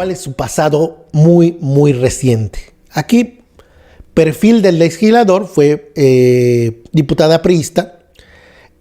cuál es su pasado muy, muy reciente. Aquí, perfil del legislador: fue diputada priista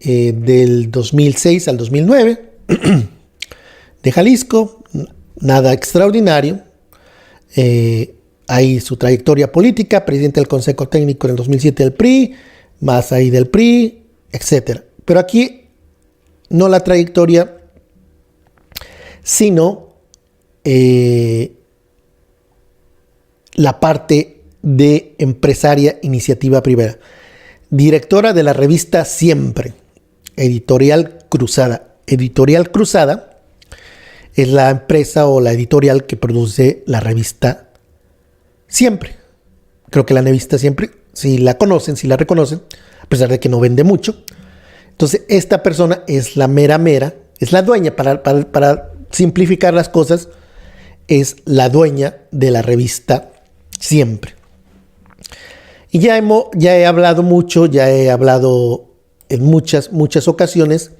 del 2006 al 2009, de Jalisco, nada extraordinario. Ahí su trayectoria política: presidente del Consejo Técnico en el 2007 del PRI, más ahí del PRI, etc. Pero aquí no la trayectoria, sino la parte de empresaria, iniciativa privada. Directora de la revista Siempre, Editorial Cruzada. Editorial Cruzada es la empresa o la editorial que produce la revista Siempre. Creo que la revista Siempre, si la conocen, si la reconocen, a pesar de que no vende mucho. Entonces, esta persona es la mera, es la dueña, para simplificar las cosas, es la dueña de la revista Siempre. Y ya he hablado mucho, ya he hablado en muchas ocasiones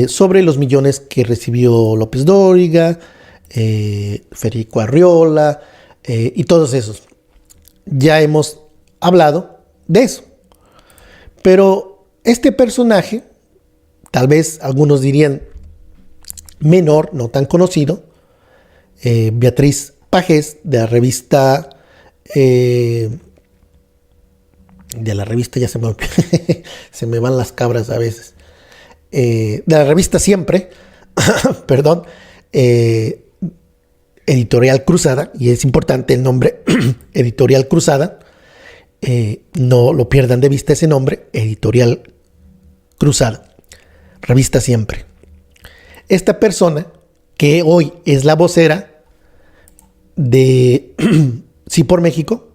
sobre los millones que recibió López Dóriga, Federico Arriola y todos esos. Ya hemos hablado de eso. Pero este personaje, tal vez algunos dirían menor, no tan conocido, Beatriz Pajés, de la revista ya se me van las cabras a veces, de la revista Siempre, perdón, Editorial Cruzada, y es importante el nombre, Editorial Cruzada, no lo pierdan de vista ese nombre, Editorial Cruzada, revista Siempre. Esta persona, que hoy es la vocera de Sí por México,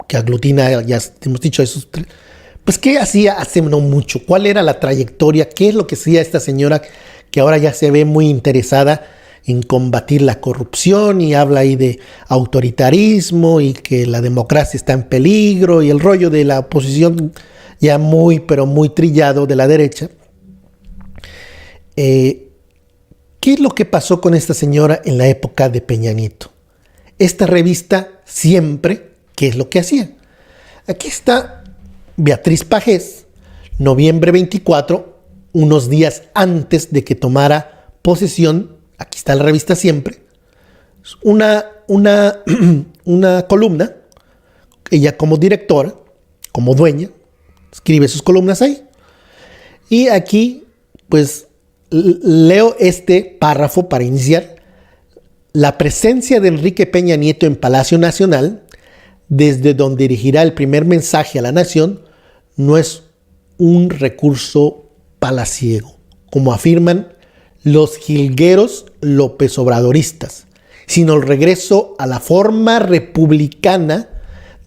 que aglutina, ya hemos dicho esos tres, pues ¿qué hacía hace no mucho? ¿Cuál era la trayectoria? ¿Qué es lo que hacía esta señora que ahora ya se ve muy interesada en combatir la corrupción y habla ahí de autoritarismo y que la democracia está en peligro y el rollo de la oposición ya muy, pero muy trillado de la derecha? ¿Qué es lo que pasó con esta señora en la época de Peña Nieto? Esta revista Siempre, ¿qué es lo que hacía? Aquí está Beatriz Pajés, noviembre 24, unos días antes de que tomara posesión. Aquí está la revista Siempre. Una columna, ella como directora, como dueña, escribe sus columnas ahí. Y aquí, pues, leo este párrafo para iniciar. La presencia de Enrique Peña Nieto en Palacio Nacional, desde donde dirigirá el primer mensaje a la nación, no es un recurso palaciego, como afirman los jilgueros López Obradoristas, sino el regreso a la forma republicana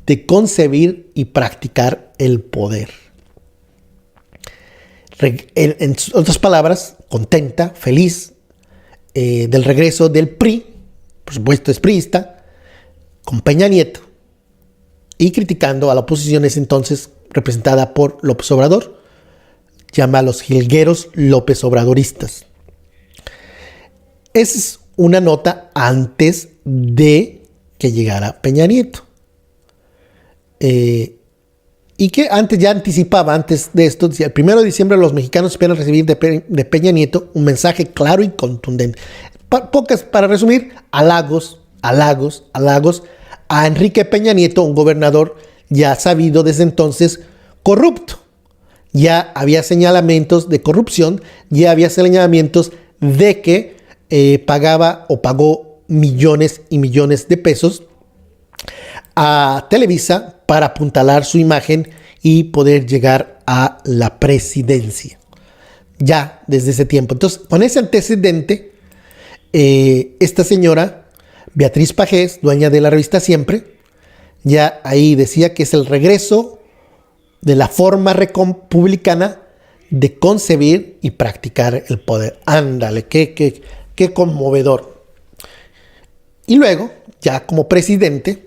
de concebir y practicar el poder. En otras palabras, contenta, feliz del regreso del PRI, por supuesto es priista, con Peña Nieto, y criticando a la oposición ese entonces representada por López Obrador, llama a los jilgueros López Obradoristas. Esa es una nota antes de que llegara Peña Nieto. Y que antes ya anticipaba, antes de esto, decía: el 1 de diciembre los mexicanos esperan recibir de Peña Nieto un mensaje claro y contundente. Para resumir, halagos a Enrique Peña Nieto, un gobernador ya sabido desde entonces corrupto. Ya había señalamientos de corrupción, ya había señalamientos de que pagaba o pagó millones y millones de pesos a Televisa para apuntalar su imagen y poder llegar a la presidencia. Ya desde ese tiempo. Entonces, con ese antecedente, esta señora, Beatriz Pajés, dueña de la revista Siempre, ya ahí decía que es el regreso de la forma republicana de concebir y practicar el poder. Ándale, qué conmovedor. Y luego, ya como presidente,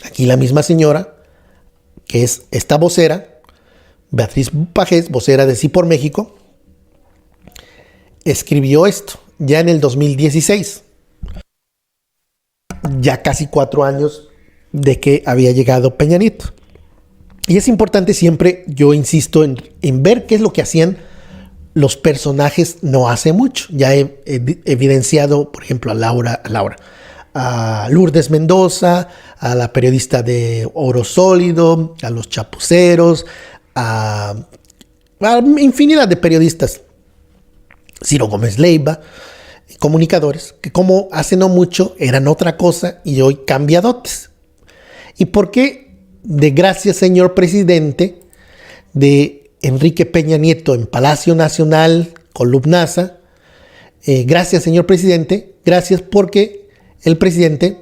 aquí la misma señora, que es esta vocera, Beatriz Pajés, vocera de Sí por México, escribió esto ya en el 2016. ya casi 4 años de que había llegado Peña Nieto. Y es importante siempre, yo insisto, en ver qué es lo que hacían los personajes no hace mucho. Ya he evidenciado, por ejemplo, a Lourdes Mendoza, a la periodista de Oro Sólido, a los chapuceros, a infinidad de periodistas, Ciro Gómez Leiva, comunicadores, que como hace no mucho eran otra cosa y hoy cambiadotes. ¿Y por qué? De gracias, señor presidente, de Enrique Peña Nieto en Palacio Nacional, columnaza. Gracias, señor presidente, gracias porque el presidente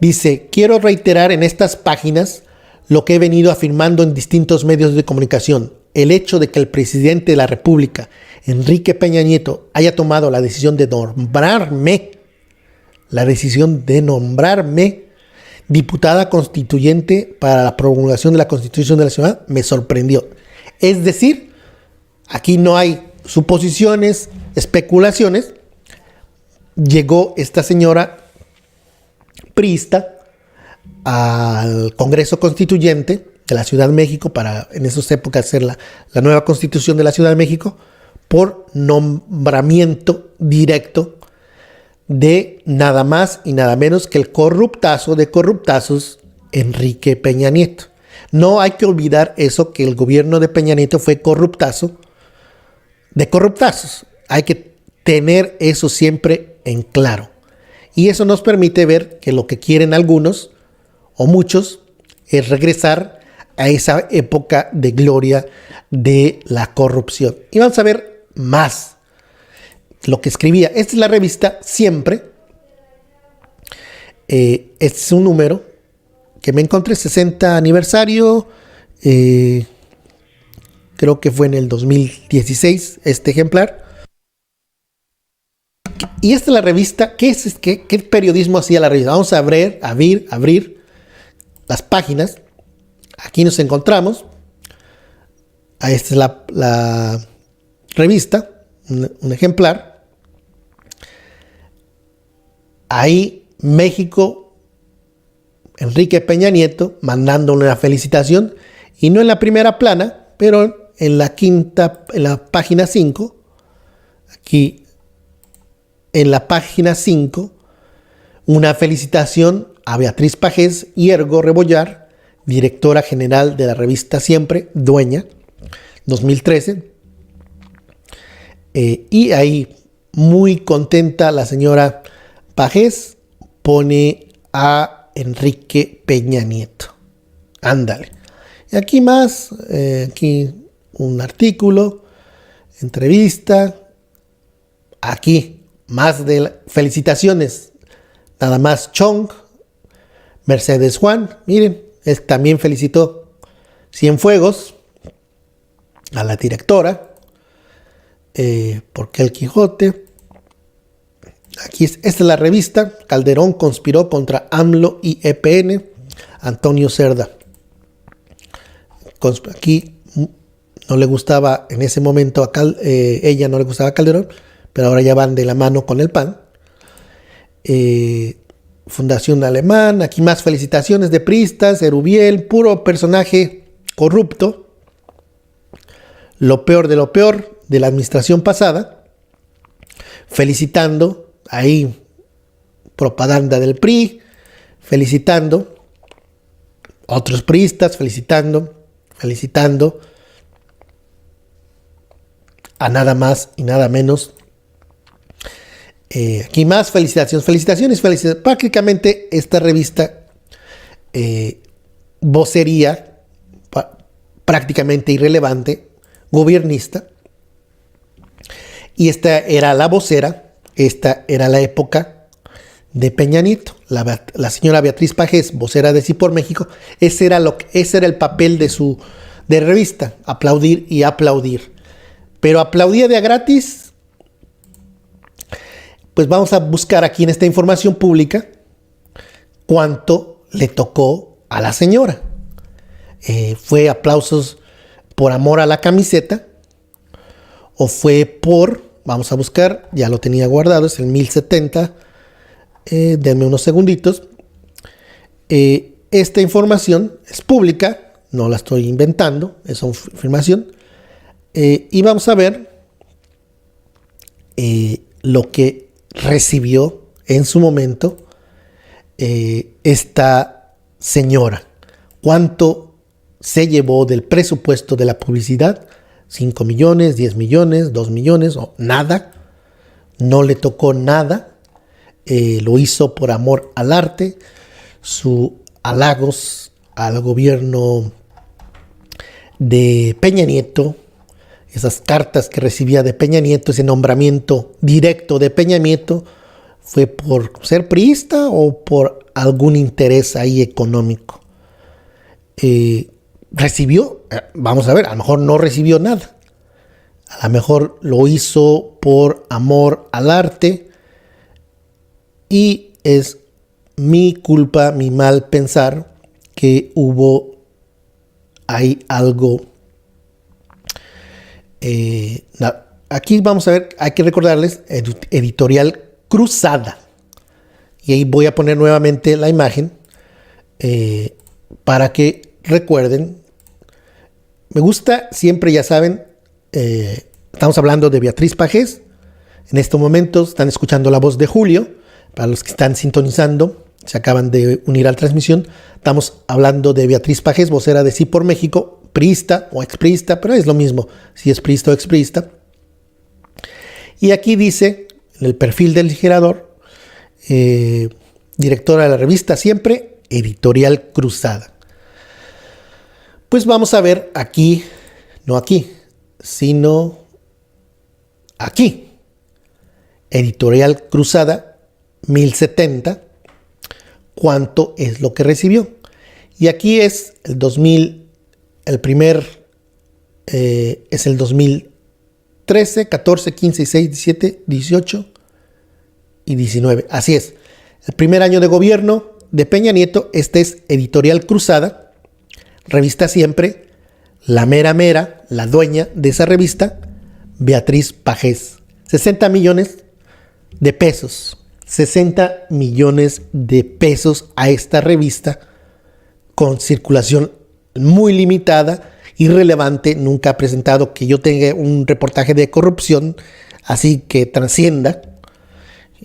dice: quiero reiterar en estas páginas lo que he venido afirmando en distintos medios de comunicación. El hecho de que el presidente de la República, Enrique Peña Nieto, haya tomado la decisión de nombrarme diputada constituyente para la promulgación de la Constitución de la ciudad, me sorprendió. Es decir, aquí no hay suposiciones, especulaciones. Llegó esta señora priista al Congreso Constituyente de la Ciudad de México para en esas épocas hacer la nueva Constitución de la Ciudad de México por nombramiento directo de nada más y nada menos que el corruptazo de corruptazos, Enrique Peña Nieto. No hay que olvidar eso, que el gobierno de Peña Nieto fue corruptazo de corruptazos. Hay que tener eso siempre en claro. Y eso nos permite ver que lo que quieren algunos o muchos es regresar a esa época de gloria de la corrupción. Y vamos a ver más lo que escribía. Esta es la revista Siempre. Este es un número que me encontré, 60 aniversario. Creo que fue en el 2016 este ejemplar. Y esta es la revista. ¿Qué periodismo hacía la revista? Vamos a abrir las páginas. Aquí nos encontramos. Esta es la revista, un ejemplar. Ahí México, Enrique Peña Nieto, mandándole una felicitación, y no en la primera plana, pero en la página 5, aquí en la página 5, una felicitación a Beatriz Pajés y Ergo Rebollar, directora general de la revista Siempre, dueña, 2013. Y ahí, muy contenta la señora Pajés, pone a Enrique Peña Nieto. Ándale. Y aquí más, aquí un artículo, entrevista. Aquí, más de felicitaciones. Nada más Chong, Mercedes Juan, miren, también felicitó Cienfuegos a la directora. Porque el Quijote. Aquí esta es la revista. Calderón conspiró contra AMLO y EPN. Antonio Cerda. Aquí no le gustaba en ese momento ella no le gustaba a Calderón, pero ahora ya van de la mano con el PAN. Fundación Alemán. Aquí más felicitaciones de priistas. Erubiel, puro personaje corrupto. Lo peor de la administración pasada, felicitando, ahí propaganda del PRI, felicitando, otros priistas felicitando a nada más y nada menos. Aquí más felicitaciones. Prácticamente esta revista, vocería prácticamente irrelevante, gobiernista. Y esta era la vocera, esta era la época de Peña Nieto. La señora Beatriz Pajés, vocera de Sí por México, ese era el papel de revista, aplaudir y aplaudir. Pero aplaudía de a gratis. Pues vamos a buscar aquí en esta información pública cuánto le tocó a la señora. ¿Fue aplausos por amor a la camiseta? ¿O fue vamos a buscar, ya lo tenía guardado, es el 1070, Denme unos segunditos. Esta información es pública, no la estoy inventando, es una información. Y vamos a ver lo que recibió en su momento esta señora. ¿Cuánto se llevó del presupuesto de la publicidad? 5 millones, 10 millones, 2 millones o nada. No le tocó nada. Lo hizo por amor al arte. Sus halagos al gobierno de Peña Nieto, esas cartas que recibía de Peña Nieto, ese nombramiento directo de Peña Nieto, ¿fue por ser priista o por algún interés ahí económico? ¿Recibió? Vamos a ver, a lo mejor no recibió nada. A lo mejor lo hizo por amor al arte y es mi culpa, mi mal pensar que hubo ahí algo. Aquí vamos a ver, hay que recordarles, Editorial Cruzada. Y ahí voy a poner nuevamente la imagen para que recuerden. Me gusta siempre, ya saben, estamos hablando de Beatriz Pajés. En estos momentos están escuchando la voz de Julio. Para los que están sintonizando, se acaban de unir a la transmisión, estamos hablando de Beatriz Pajés, vocera de Sí por México, priista o expriista, pero es lo mismo si es priista o expriista. Y aquí dice, en el perfil del legislador, directora de la revista Siempre, Editorial Cruzada. Pues vamos a ver aquí, no aquí, sino aquí. Editorial Cruzada 1070, cuánto es lo que recibió. Y aquí es el 2000, el primer es el 2013, 14, 15, 16, 17, 18 y 19. Así es. El primer año de gobierno de Peña Nieto, este es Editorial Cruzada, revista Siempre, la mera, la dueña de esa revista, Beatriz Pajés. 60 millones de pesos. 60 millones de pesos a esta revista con circulación muy limitada, irrelevante. Nunca ha presentado que yo tenga un reportaje de corrupción así que trascienda.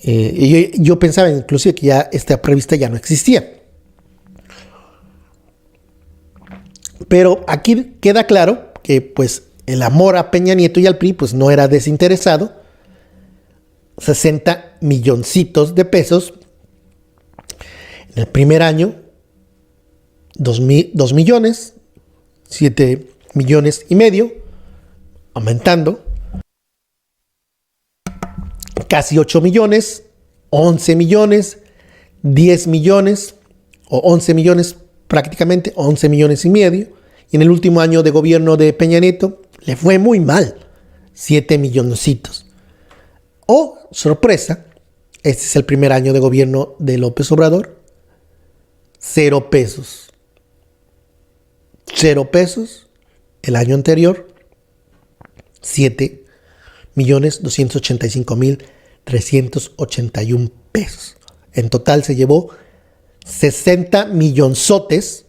Yo pensaba inclusive que ya esta revista ya no existía. Pero aquí queda claro que pues el amor a Peña Nieto y al PRI pues no era desinteresado. 60 milloncitos de pesos. En el primer año, 2 millones, 7 millones y medio, aumentando. Casi 8 millones, 11 millones, 10 millones, o 11 millones prácticamente, 11 millones y medio. Y en el último año de gobierno de Peña Nieto, le fue muy mal, 7 milloncitos. Oh, sorpresa, este es el primer año de gobierno de López Obrador. 0 pesos. 0 pesos. El año anterior, 7.285.381 pesos. En total se llevó 60 millonzotes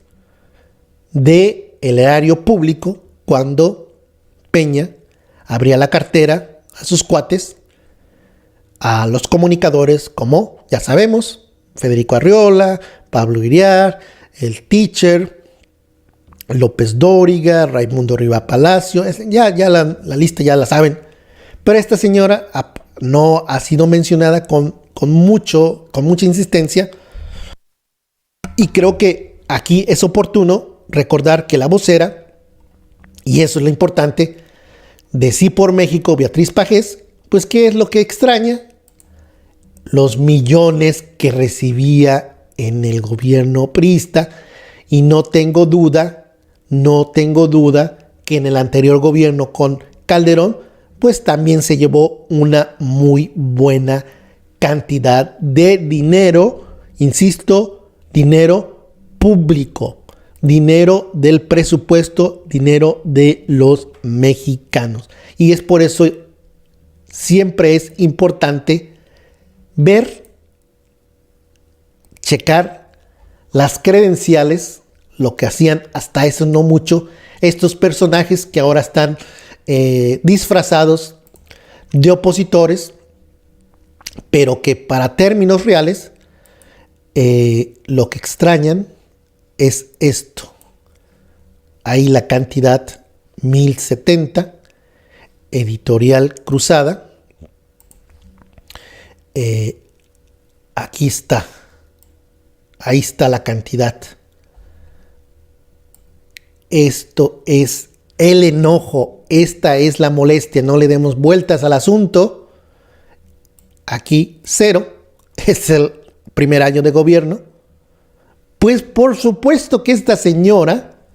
del erario público cuando Peña abría la cartera a sus cuates, a los comunicadores como, ya sabemos, Federico Arriola, Pablo Iriar, el Teacher, López Dóriga, Raimundo Riva Palacio, ya la lista ya la saben. Pero esta señora no ha sido mencionada con mucha insistencia. Y creo que aquí es oportuno recordar que la vocera, y eso es lo importante, de Sí por México, Beatriz Pajés, pues ¿qué es lo que extraña? Los millones que recibía en el gobierno priista, y no tengo duda que en el anterior gobierno con Calderón, pues también se llevó una muy buena cantidad de dinero, insisto, dinero público, dinero del presupuesto, dinero de los mexicanos. Y es por eso siempre es importante ver checar las credenciales, lo que hacían hasta eso no mucho estos personajes que ahora están disfrazados de opositores, pero que para términos reales lo que extrañan es esto. Ahí la cantidad 1070, Editorial Cruzada. Aquí está. Ahí está la cantidad. Esto es el enojo. Esta es la molestia. No le demos vueltas al asunto. Aquí 0. Es el primer año de gobierno. Pues por supuesto que esa señora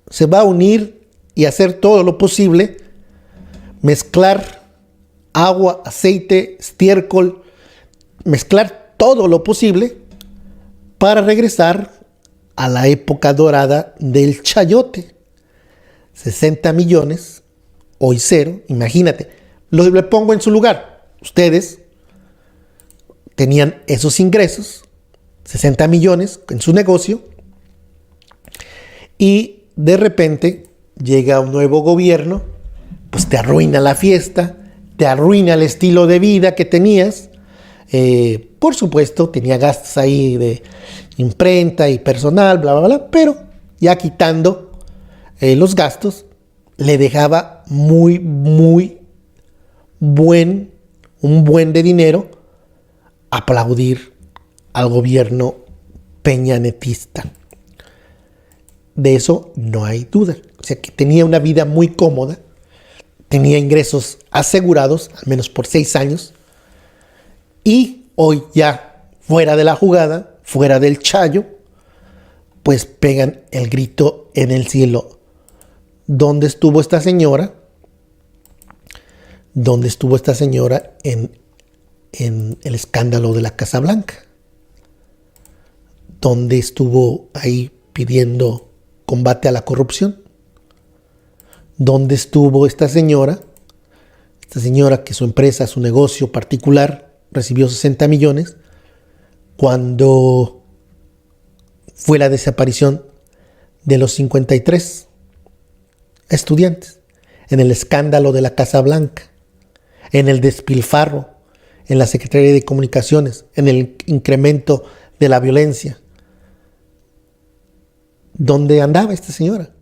se va a unir y hacer todo lo posible, mezclar agua, aceite, estiércol, mezclar todo lo posible para regresar a la época dorada del chayote. 60 millones, hoy 0, imagínate. Le pongo en su lugar. Ustedes tenían esos ingresos, 60 millones en su negocio, y de repente llega un nuevo gobierno, pues te arruina la fiesta, te arruina el estilo de vida que tenías. Por supuesto, tenía gastos ahí de imprenta y personal, bla, bla, bla, pero ya quitando los gastos, le dejaba un buen de dinero aplaudir al gobierno peñanetista. De eso no hay duda. O sea, que tenía una vida muy cómoda, tenía ingresos asegurados, al menos por 6 años, y hoy ya fuera de la jugada, fuera del chayo, pues pegan el grito en el cielo. ¿Dónde estuvo esta señora? ¿Dónde estuvo esta señora en el escándalo de la Casa Blanca? ¿Dónde estuvo ahí pidiendo combate a la corrupción? ¿Dónde estuvo esta señora? Esta señora que su empresa, su negocio particular, recibió 60 millones cuando fue la desaparición de los 53 estudiantes, en el escándalo de la Casa Blanca, en el despilfarro en la Secretaría de Comunicaciones, en el incremento de la violencia. ¿Dónde andaba esta señora?